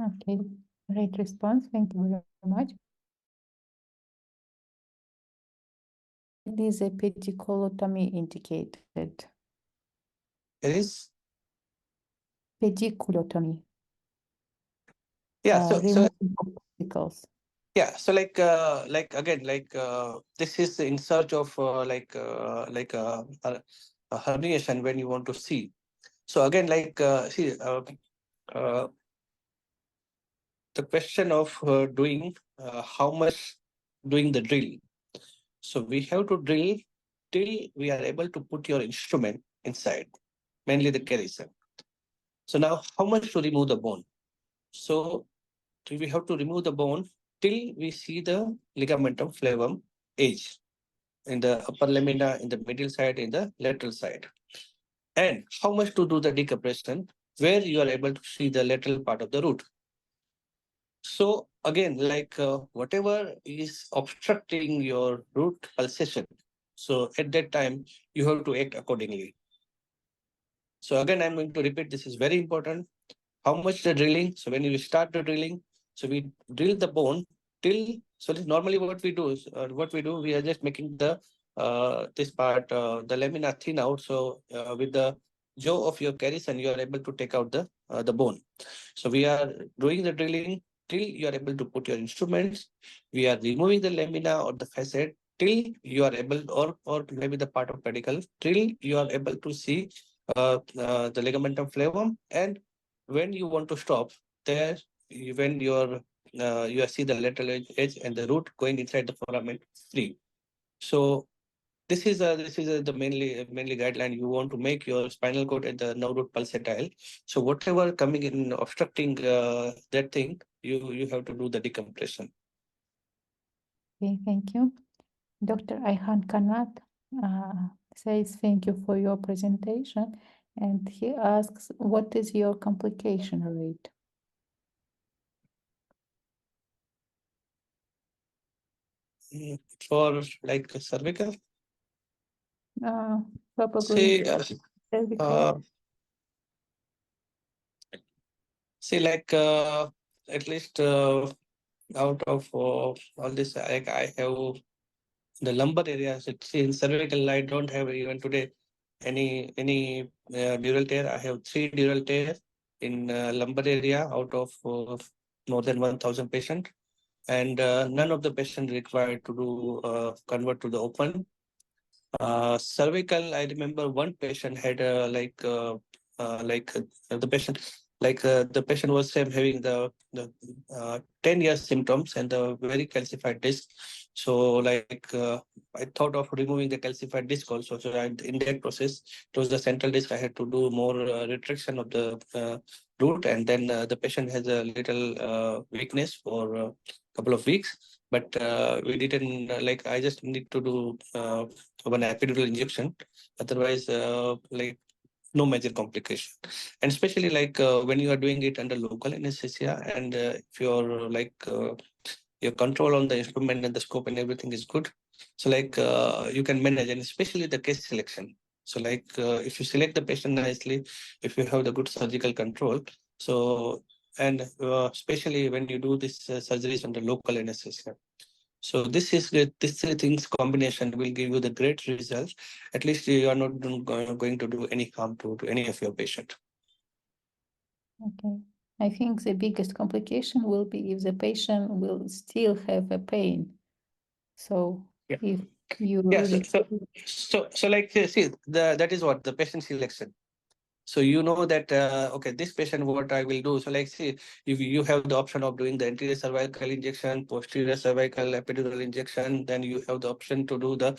Okay, great response. Thank you very much. Is a pediculotomy indicated? There is, Pediculotomy, yeah. So removing obstacles. yeah, so like again, this is in search of a herniation when you want to see. So again, uh, the question of doing how much doing the drill. So we have to drill till we are able to put your instrument inside, mainly the carism. So now how much to remove the bone? So we have to remove the bone till we see the ligamentum flavum edge in the upper lamina, in the middle side, in the lateral side. And how much to do the decompression where you are able to see the lateral part of the root. So again, whatever is obstructing your root pulsation, so at that time, you have to act accordingly. So again, I'm going to repeat, this is very important. How much the drilling? So when you start the drilling, so we drill the bone till, so normally what we do is, we are just making the, this part, the lamina thin out. So with the jaw of your carisson, you are able to take out the bone. So we are doing the drilling till you are able to put your instruments. We are removing the lamina or the facet till you are able, or maybe the part of pedicle, till you are able to see the ligamentum flavum. And when you want to stop, there, when you see the lateral edge and the root going inside the foramen free. So this is the mainly guideline. You want to make your spinal cord and the nerve root pulsatile. So whatever coming in obstructing that thing, you have to do the decompression. Okay, thank you. Dr. Ayhan Kanat says thank you for your presentation, and he asks, what is your complication rate? For like cervical, Probably see, cervical. see, at least out of all this, like I have the lumbar area. So see, in cervical, I don't have even today any dural tear. I have 3 dural tear in lumbar area out of more than 1,000 patients, and none of the patients required to do convert to the open. Cervical, I remember one patient had the patient was having the 10 years symptoms and the very calcified disc. So I thought of removing the calcified disc also. So in that process, it was the central disc. I had to do more retraction of the root, and then the patient has a little weakness for a couple of weeks. But we didn't I just need to do one epidural injection. Otherwise, no major complication. And especially when you are doing it under local anesthesia, and if your control on the instrument and the scope and everything is good, so you can manage, and especially the case selection. So if you select the patient nicely, if you have the good surgical control, so and especially when you do this surgeries under local anesthesia. So this is good. These three things combination will give you the great results. At least you are not going to do any harm to any of your patient. Okay. I think the biggest complication will be if the patient will still have a pain. So Yeah. if you Yeah. really See, that is what the patient selection. So you know that okay, this patient what I will do. So like see, if you have the option of doing the anterior cervical injection, posterior cervical epidural injection, then you have the option to do the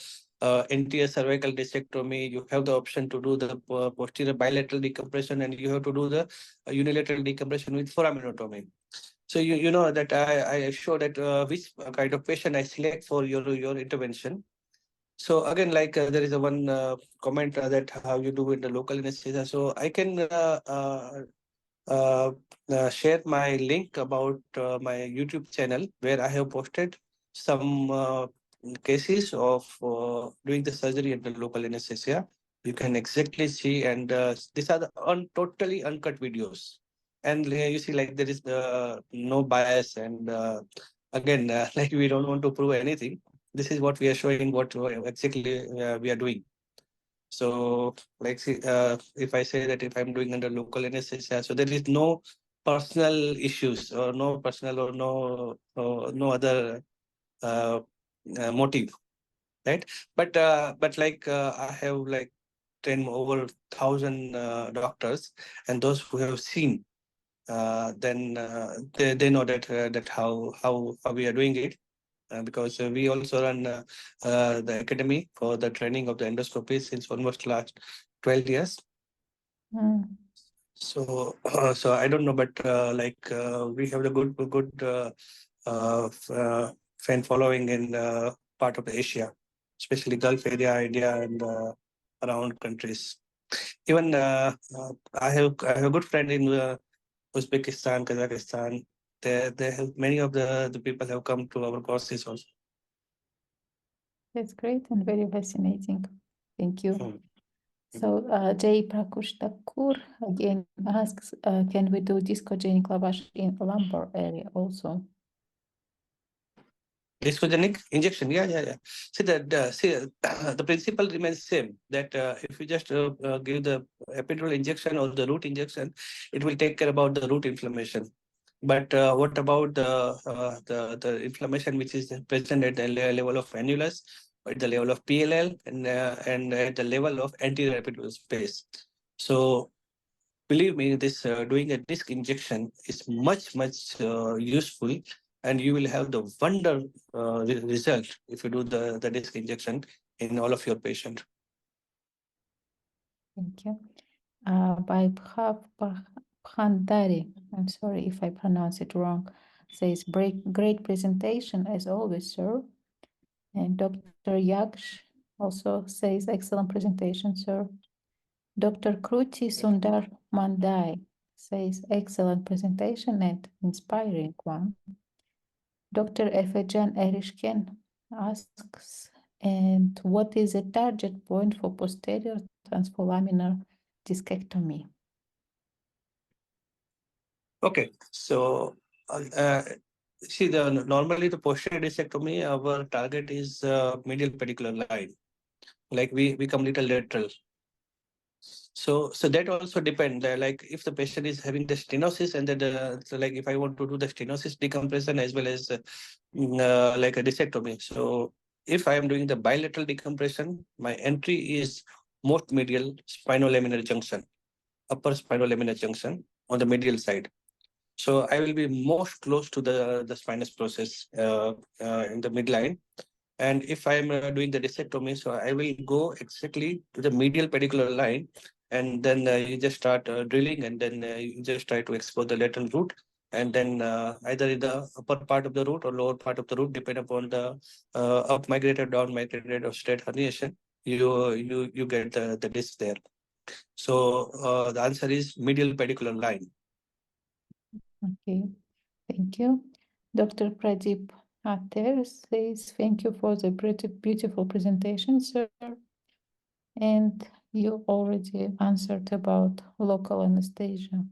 anterior cervical discectomy. You have the option to do the posterior bilateral decompression, and you have to do the unilateral decompression with foraminotomy. So you know that I show that which kind of patient I select for your intervention. So again, like there is a one comment that how you do in the local anesthesia. So I can uh, share my link about my YouTube channel where I have posted some cases of doing the surgery at the local anesthesia. You can exactly see, and these are the totally uncut videos. And you see, like there is no bias, and again, like we don't want to prove anything. This is what we are showing, what exactly we are doing. So, like, see, if I say that if I'm doing under local anesthesia, so there is no personal issues or no personal or no other uh, motive, right? But like I have like 10 over 1,000 doctors, and those who have seen, then they know that how we are doing it. Because we also run the academy for the training of the endoscopy since almost last 12 years. Mm. So, so I don't know, but like we have the good fan following in part of Asia, especially Gulf area, India, and around countries. Even I have a good friend in Uzbekistan, Kazakhstan. They have many of the people have come to our courses also. That's great and very fascinating. Thank you. Mm. So Jay Prakush Thakur again asks, can we do discogenic lavage in lumbar area also? Discogenic injection, yeah. See the principle remains same. That if you just give the epidural injection or the root injection, it will take care about the root inflammation. But what about the inflammation which is present at the level of annulus, at the level of PLL, and at the level of anterior epidural space? So believe me, this doing a disc injection is much useful, and you will have the wonder result if you do the disc injection in all of your patients. Thank you. By Bhandari, I'm sorry if I pronounce it wrong, says great presentation as always, sir. And Dr. Yaksh also says excellent presentation, sir. Dr. Kruti Sundar Mandai says excellent presentation and inspiring one. Dr. Efecan Erishken asks, and what is a target point for posterior transforaminal discectomy? Okay, so see normally the posterior discectomy, our target is medial pedicular line. Like we come little lateral. So that also depend. Like if the patient is having the stenosis, and then so like if I want to do the stenosis decompression as well as like a discectomy. So if I am doing the bilateral decompression, my entry is most medial spinolaminar junction, upper spinolaminar junction on the medial side. So I will be most close to the spinous process in the midline. And if I'm doing the discectomy, so I will go exactly to the medial pedicular line, and then you just start drilling, and then you just try to explore the lateral root, and then either in the upper part of the root or lower part of the root, depending upon the up migrated, down migrated, or straight herniation, you get the disc there. So the answer is medial pedicular line. Okay, thank you. Dr. Pradeep Ater says, thank you for the beautiful presentation, sir. And you already answered about local anesthesia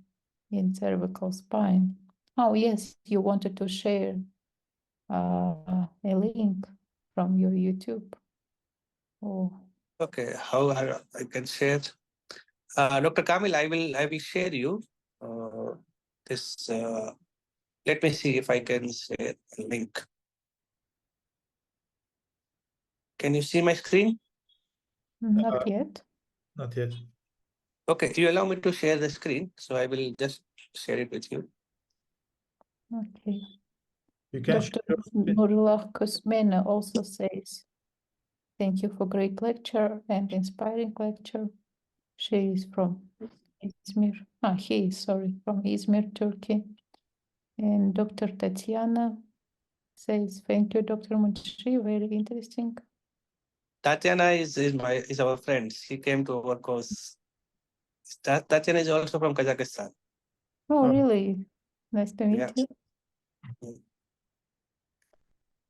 in cervical spine. Oh, yes, you wanted to share a link from your YouTube. Oh, Okay, how I can share? Dr. Kamil, I will share you this. Let me see if I can share a link. Can you see my screen? not yet. Not yet. Okay, you allow me to share the screen, so I will just share it with you. Okay. You can Dr. share your- Nurullah Kusmena also says, thank you for great lecture and inspiring lecture. She is from İzmir. He is, sorry, from İzmir, Turkey. And Dr. Tatiana says, thank you, Dr. Munshi, very interesting. Tatiana is our friend. She came to our course. Tatiana is also from Kazakhstan. Oh, Oh. really? Nice to meet Yeah. you.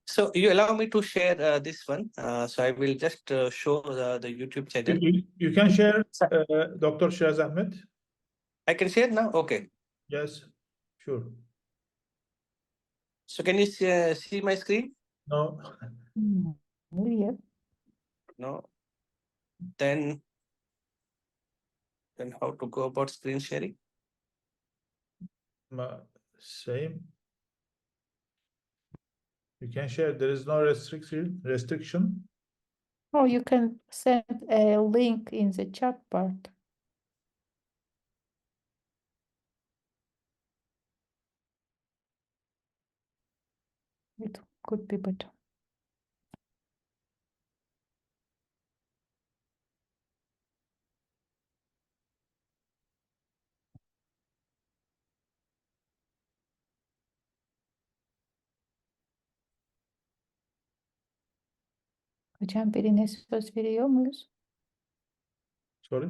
So you allow me to share this one. So I will just show the YouTube channel. You can share Dr. Shirazahmed. I can share now. Okay. Yes, sure. So can you see my screen? No, Yeah. No. Then how to go about screen sharing? same. You can share. There is no restriction. Oh, you can send a link in the chat part. It could be better. Hocam birine söz veriyor muyuz? Sorry.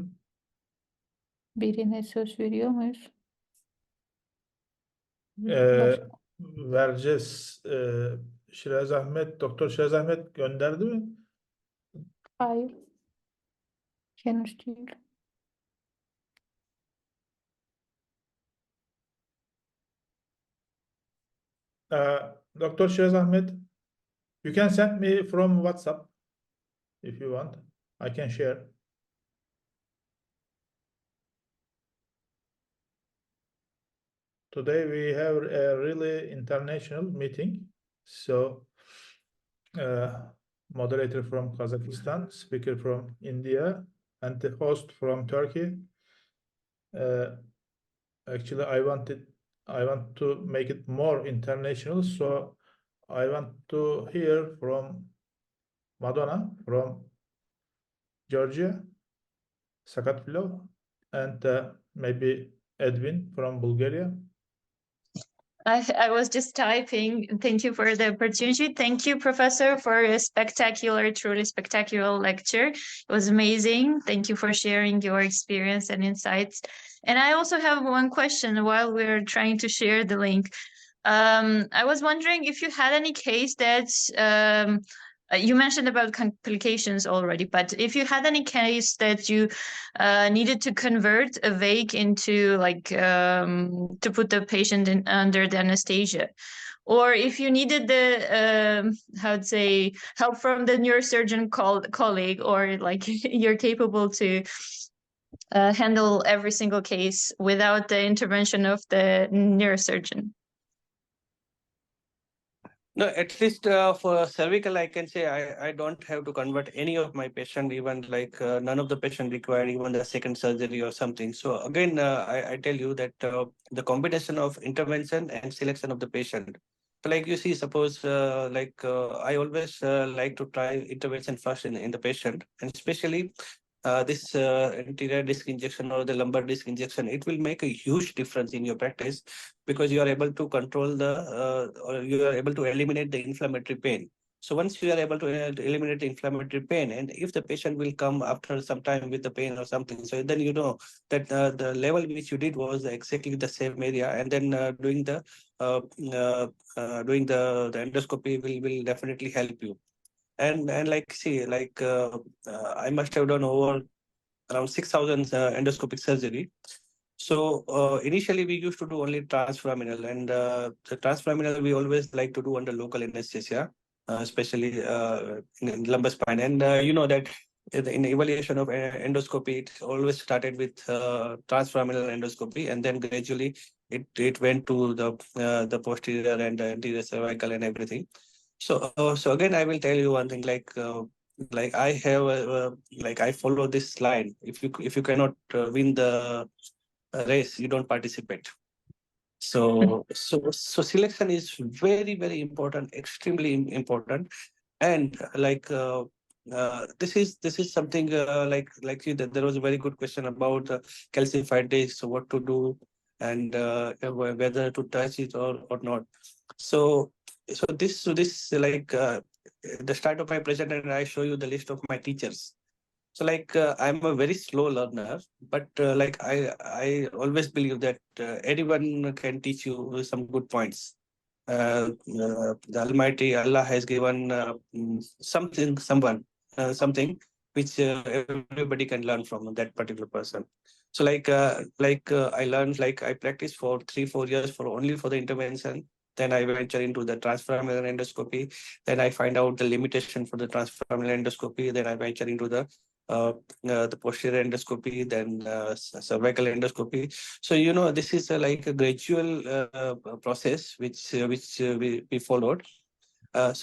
Birine söz veriyor muyuz? Ee, vereceğiz. Shirazahmed, Doktor Shirazahmed gönderdi mi? Hayır. Henüz değil. Dr. Shirazahmed, you can send me from WhatsApp if you want. I can share. Today we have a really international meeting. So, moderator from Kazakhstan, speaker from India, and the host from Turkey. Actually, I want to make it more international. So I want to hear from Madonna from Georgia, Sakatvilov, and maybe Edwin from Bulgaria. I was just typing. Thank you for the opportunity. Thank you, Professor, for a spectacular, truly spectacular lecture. It was amazing. Thank you for sharing your experience and insights. And I also have one question while we're trying to share the link. I was wondering if you had any case that you mentioned about complications already, but if you had any case that you needed to convert a vague into to put the patient in under the anesthesia, or if you needed the how to say help from the neurosurgeon colleague, or like you're capable to handle every single case without the intervention of the neurosurgeon. No, at least for cervical, I can say I don't have to convert any of my patient, even like none of the patient require even the second surgery or something. So again, I tell you that the combination of intervention and selection of the patient. So like you see, suppose I always like to try intervention first in the patient, and especially this anterior disc injection or the lumbar disc injection, it will make a huge difference in your practice, because you are able to control or you are able to eliminate the inflammatory pain. So once you are able to eliminate the inflammatory pain, and if the patient will come after some time with the pain or something, so then you know that the level which you did was exactly the same area, and then doing the endoscopy will definitely help you. And like see, like I must have done over around 6,000 endoscopic surgery. So initially we used to do only transforaminal, and the transforaminal we always like to do under local anesthesia, especially in lumbar spine. And you know that in the evaluation of endoscopy, it always started with transforaminal endoscopy, and then gradually it went to the posterior and anterior cervical and everything. So again, I will tell you one thing, like like I have like I follow this line. If you cannot win the race, you don't participate. So selection is very important, extremely important. And this is something there was a very good question about calcified discs, so what to do, and whether to touch it or not. So this the start of my presentation, I show you the list of my teachers. So I'm a very slow learner, but I always believe that anyone can teach you some good points. The Almighty Allah has given something which everybody can learn from that particular person. So I learned, like I practiced for 3-4 years for only for the intervention. Then I venture into the transfemoral endoscopy. Then I find out the limitation for the transfemoral endoscopy. Then I venture into the posterior endoscopy, then cervical endoscopy. So this is like a gradual process which we followed. There are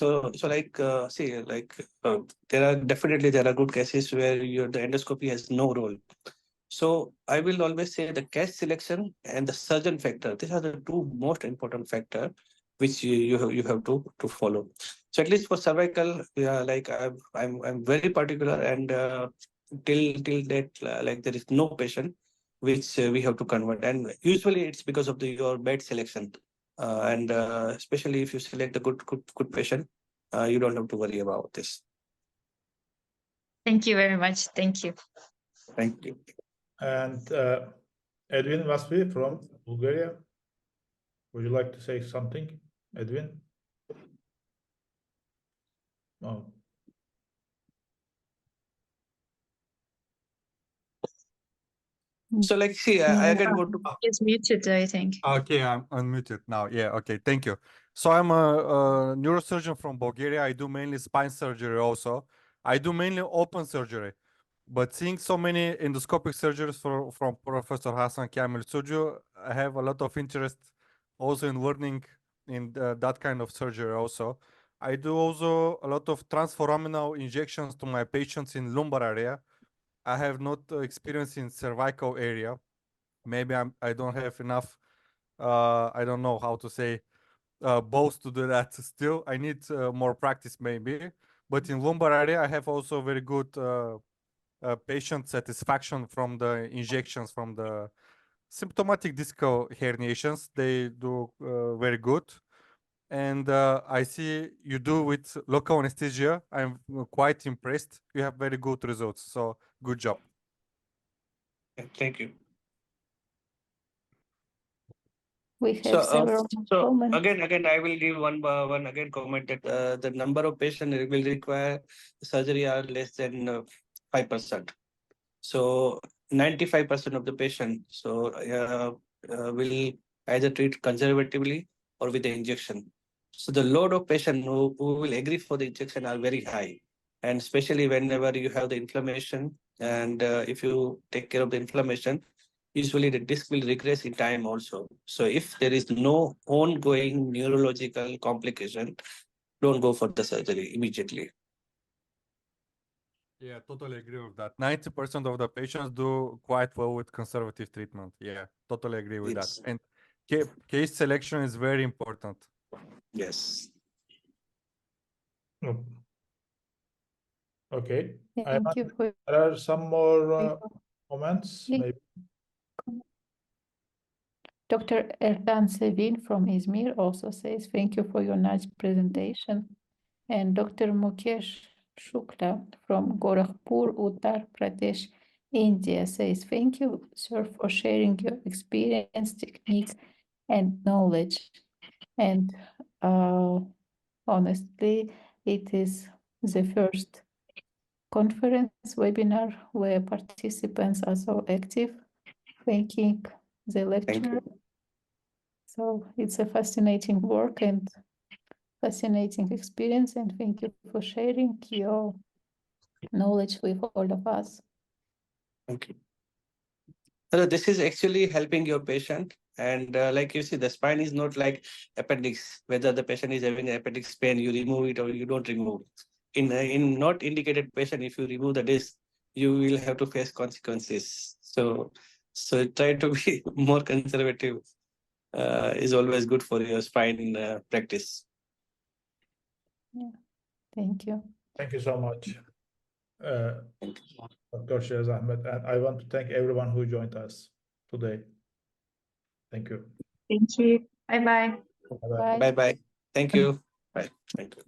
good cases where the endoscopy has no role. So I will always say the case selection and the surgeon factor. These are the two most important factor which you have to follow. So at least for cervical, I'm very particular, and till that there is no patient which we have to convert, and usually it's because of your bad selection, and especially if you select a good patient, you don't have to worry about this. Thank you very much. Thank you. Thank you. And Edwin Vasfi from Bulgaria. Would you like to say something, Edwin? Oh. So I can go to. It's muted, I think. Okay, I'm unmuted now. Yeah, okay, thank you. So I'm a neurosurgeon from Bulgaria. I do mainly spine surgery also. I do mainly open surgery. But seeing so many endoscopic surgeries from Professor Hasan Kamil Sucu, I have a lot of interest also in learning in that kind of surgery also. I do also a lot of transforaminal injections to my patients in lumbar area. I have not experience in cervical area. Maybe I don't have enough, I don't know how to say, balls to do that still. I need more practice maybe. But in lumbar area, I have also very good patient satisfaction from the injections, from the symptomatic discal herniations. They do very good. And I see you do with local anesthesia. I'm quite impressed. You have very good results. So good job. Thank you. We have several comments. Again, I will give one comment that the number of patients will require surgery are less than 5%. So 95% of the patients will either treat conservatively or with the injection. So the load of patient who will agree for the injection are very high, and especially whenever you have the inflammation, and if you take care of the inflammation, usually the disc will regress in time also. So if there is no ongoing neurological complication, don't go for the surgery immediately. Yeah, totally agree with that. 90% of the patients do quite well with conservative treatment. Yeah, totally agree with Yes. that. And case selection is very important. Yes. Okay. Thank you for There are some more comments, maybe. Dr. Erdan Sevin from İzmir also says, thank you for your nice presentation. And Dr. Mukesh Shukla from Gorakhpur, Uttar Pradesh, India says, thank you, sir, for sharing your experience, techniques, and knowledge. And honestly, it is the first conference webinar where participants are so active, thanking the lecturer. So it's a fascinating work and fascinating experience, and thank you for sharing your knowledge with all of us. Thank you. So this is actually helping your patient, and like you see, the spine is not like appendix. Whether the patient is having an appendix pain, you remove it or you don't remove. in not indicated patient, if you remove the disc, you will have to face consequences. So try to be more conservative. Is always good for your spine practice. Thank you. Thank you so much, Thank you. Dr. Shirazahmed, and I want to thank everyone who joined us today. Thank you. Thank you. Bye bye. Bye-bye. Bye. Bye bye. Thank you. Bye. Thank you.